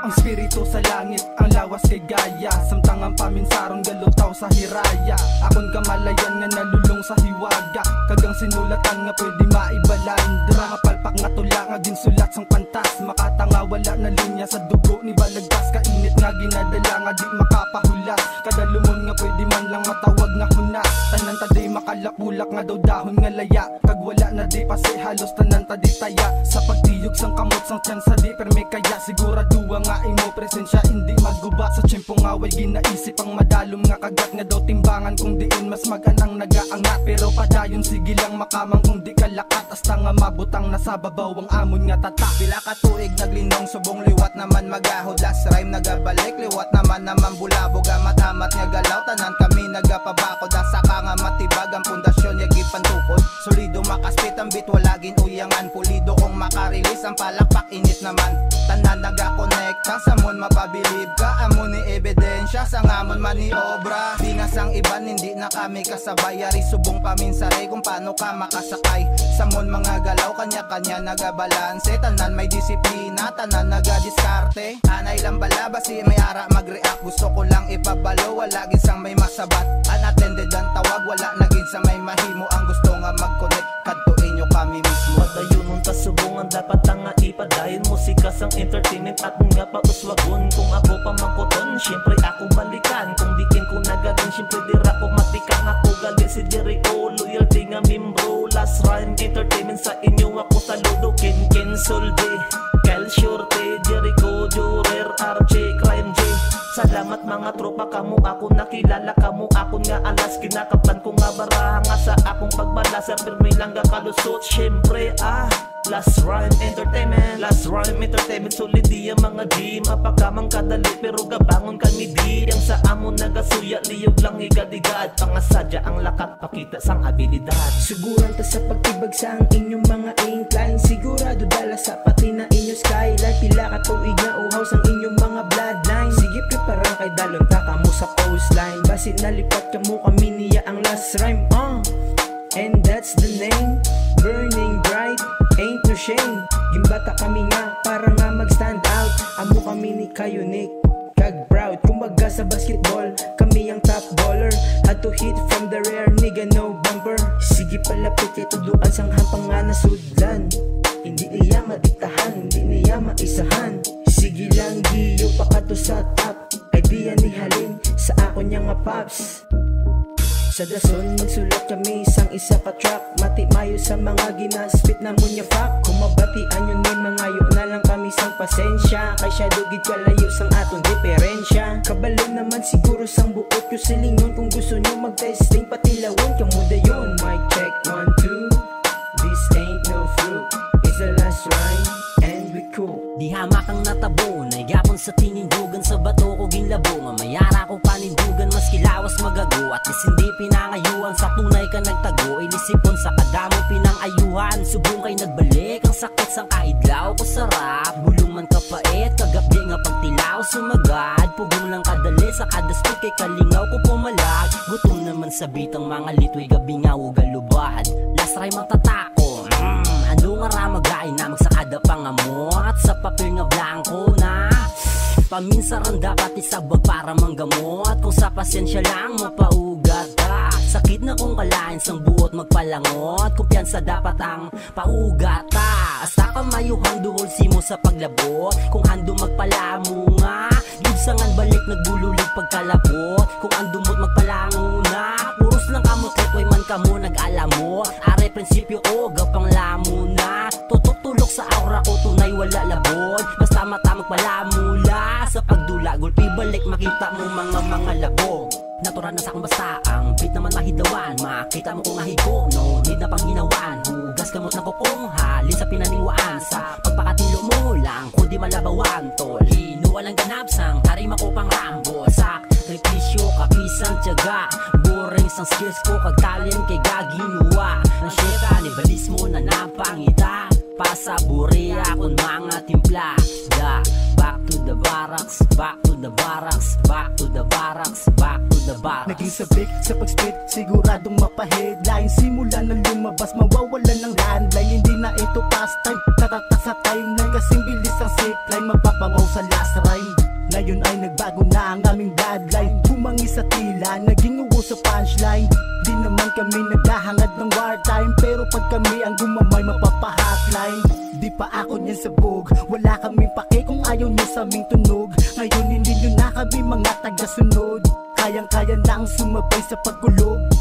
Ang spirito sa langit, ang lawas kay Gaya. Samtangang paminsarong galutaw sa hiraya. Akon kamalayan nga nalulong sa hiwaga. Kagang sinulatan nga pwede maibalan. Dra nga palpak nga tula nga ginsulat sang pantas. Makatanga wala na linya sa dugo ni balagtas. Kainit nga ginadala nga di makapahulas. Kada lumon nga pwede man lang matawag nga hunas. Tanan ta di makalapulak nga daw dahon nga laya. Kag wala na di pasi halos tanan ta di taya. Sa pagtiyog sang kamot sang tsansa di perme kaya. Siguraduwa nga imo presensya hindi magguba. Sa tiyempong away ginaisip ang madalom nga kagat. Nga daw timbangan kung diin mas maganang nagaangat. Pero padayon sige lang makamang kung di kalakat. Hasta nga mabutang nasa babaw ang amon nga tata. Pila ka tuig naglinong subong liwat naman magahod. Last rhyme nagabalik liwat naman bulabog. Amat-amat nga galaw tanan kami nagapabako. Dasa ka nga matibag ang pundasyon yagi pantukod. Solido makaspit ang bit wala ginuyangan. Pulido kung makarilis ang palakpak init naman. Tanan nagakonekta sa mon mapabilib ka. Amon ni ebidensya sa ngamon maniobra. Binasang iban hindi na kami kasabay. Ari subong paminsari kung paano ka makasakay. Sa mon mga galaw kanya-kanya nagabalanse. Tanan may disiplina, tanan nagadiskarte. Anay lang balaba si may ara mag-react. Gusto ko lang ipabalo, wala gisang may masabat. Unattended ang tawag, wala naging sa may mahimo. Ang gusto nga mag-connect, kadtuin nyo kami mismo. Padayon mong tasubungan, dapat nga ipadayon. Musika sang entertainment at nga pauswagon. Kung ako pamangkoton, syempre ako balikan. Kung dikin ko nagagin, syempre dira ko matikang. Ako gali si Jericho, loyalty nga membro. Last rhyme entertainment sa inyo ako saludo. Ken Solde, Kel Shorte, Jericho, Jorer, RJ, Crime J. Salamat mga tropa, kamo ako nakilala. Kamo ako nga alas, kinakaptan ko nga baraha nga sa akong pagbalasa. Pirmi lang nga kalusot, syempre Last rhyme entertainment, last rhyme entertainment. Solid di ang mga G, mapakamang kadali pero gabangon kami di. Yang sa amon nagasuya, liyog lang igadigad. Pangasadya ang lakat, pakita sang abilidad. Siguran ta sa pagtibag sa ang inyong mga incline. Sigurado dala sa pati na inyong skyline. Pila ka tuig na uhaw sang inyong mga bloodline. Sige preparang kay dalon ta kamo sa coastline. Basit nalipat kamo kami niya ang last rhyme and that's the name, burning bright, ain't no shame. Gimbata kami nga para nga mag-stand out. Amo kami ni Kayunik, kag proud. Kumbaga sa basketball, kami ang top baller. Had to hit from the rear, nigga no bumper. Sige palapit kay tuduan sang hampang nga nasudlan. Hindi niya madiktahan, hindi niya maisahan. Sige lang giyo pakato sa top. Idea ni Halin sa ako niya nga pops. Sa dason magsulat kami isang isa ka track. Mati mayo sa mga ginaspit na munya fak. Kung mabatian yun ni mga yo na lang kami sang pasensya. Kay siya dugid kalayo sang aton diferensya. Kabalo naman siguro sang buot yung silingon. Kung gusto nyo mag-testing pati lawon kamuda yun. Mic check 1, 2. This ain't no fruit, it's the last rhyme and we cool. Di hamak ang natabo, naigapon sa tinindugan. Sa bato ko ginlabo, mamayara ko panindugan. Mas kilawas magago at is hindi pinangayuan. Sa tunay ka nagtago, inisipon sa kadamo pinangayuhan. Subong kay nagbalik, ang sakit sang kaidlaw ko sarap. Bulong man kapait, kagapdi nga pagtilaw sumagad. Pugong lang kadali sa kadaspit kay kalingaw ko pumalag. Gutom naman sa bitang mga litoy gabi nga ugalubad. Last rhyme ang tatako, ano nga ramagain na magsakada pangamot. Sa papel nga blanco na paminsaran dapat isabag para manggamot. Kung sa pasensya lang mo paugat sakit na kung kalain sang buot magpalangot. Kumpiyansa dapat ang paugat hasta kamayuhang duhol simo sa paglabot. Kung hando magpalamo nga gibsangan balik nagbululig pagkalabot. Kung andumot magpalango na puros lang kamot way man kamo nag-alamo. Are prinsipyo o gapang lamo na tutulok sa aura ko tunay wala labod. Basta mata magpalamula sa pagdula gulpi balik makita mo mga labo. Natural na sa akong basta ang beat naman mahidawan. Makita mo kung ahigo, no need na pang hinawan. Hugas kamot na kukong halin sa pinaniwaan. Sa pagpakatilo mo lang kundi malabawan. Tol, hinuwalang ganap sang tarima ko pang rambo. Sakripisyo, kapisan, tiyaga. Boring sang skills ko kag talent kay gaginuwa. Ang syeka, nibalismo na napangita. Pasaburi akong mga timpla. Back to the barracks, back to the barracks, back to the barracks, back to the barracks. Naging sabik sa pag-spit, siguradong mapa-headline. Simula na lumabas, mawawalan ng landline. Hindi na ito pass last time. Tatatak sa timeline kasing bilis ang zipline. Magpapangaw sa last rhyme. Ngayon ay nagbago na ang aming bloodline. Bumangi sa tila, naging uwo sa punchline. Di naman kami naghahangad ng wartime, pero pag kami ang gumamay mapapahotline. Di pa ako niyan sabog, wala kaming pake kung ayaw niyo sa aming tunog. Ngayon hindi nyo na kami mga tagasunod. Kayang-kaya na ang sumabay sa pagkulog.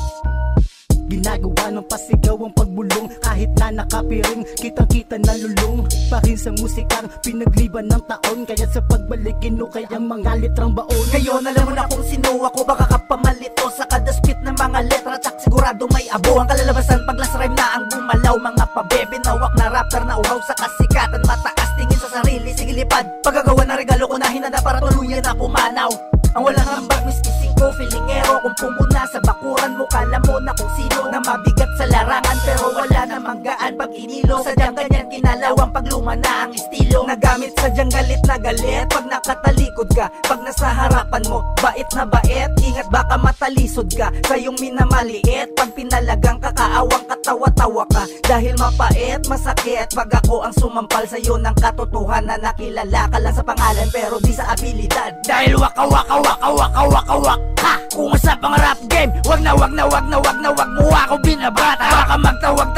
Ginagawa ng pasigaw ang pagbulong. Kahit na nakapiring, kitang-kita na lulong. Parin sa musikang pinagliban ng taon. Kaya sa pagbalik inukay ang mga litrang baon. Ngayon alam mo na kung sino ako. Baka kapamalito sa kadaspit ng mga letra. Tsak sigurado may abo ang kalalabasan pag last rhyme na ang gumalaw. Mga pabebe nawak na rapper na uhaw sa kasikatan. Mataas tingin sa sarili, sige lipad. Pagkagawa ng regalo ko na hinanda para tuluyan na pumanaw. Ang walang hambag, miskising ko, filingero. Kung pumuna sa bakuran mo, kala mo na kung sino na mabigat sa larangan. Pero wala namang gaan pag inilo. Sadyang ganyan kinalawang pag luma na ang estilo. Nagamit sadyang galit na galit pag nakatalikod ka. Pag nasa harapan mo, bait na bait. Ingat baka matalisod ka sa iyong minamaliit. Pag pinalagang kakaawang katawa-tawa ka. Dahil mapait, masakit pag ako ang sumampal sa iyo ng katotohanan. Nakilala ka lang sa pangalan pero di sa abilidad. Dahil waka-waka ha! Kung sa pang rap game, wag na mo ako binabata. Baka magtawag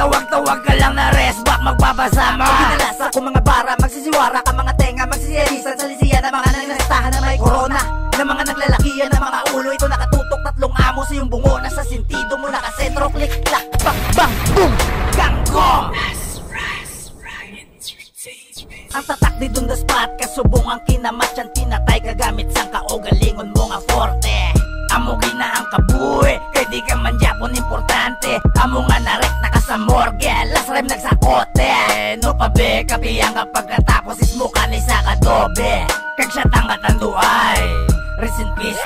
ka lang na resback, magbabasama. Pagkinalas ako mga bara, magsisiwara ka mga tenga, magsisiyalisan sa lisiyan ng mga nananastahan na may corona. Na mga naglalakihan na mga ulo, ito nakatutok tatlong amo sa iyong bungo. Nasa sentido mo nakasentro, click, clack, bang, bang, boom, gangkong. Ang tatak di dun the spot, kasubong ang kinamat yan tinatay kagamit sang kaugalingon mo nga forte. Amo gina ang kabuhi, kay di ka man Japon importante. Amo nga narek na ka sa morgue, last rhyme nagsakote. No pabe, kapiyang ka pagkatapos ismuka ni sa kadobe. Kag siya tangat ang duay, rest in peace.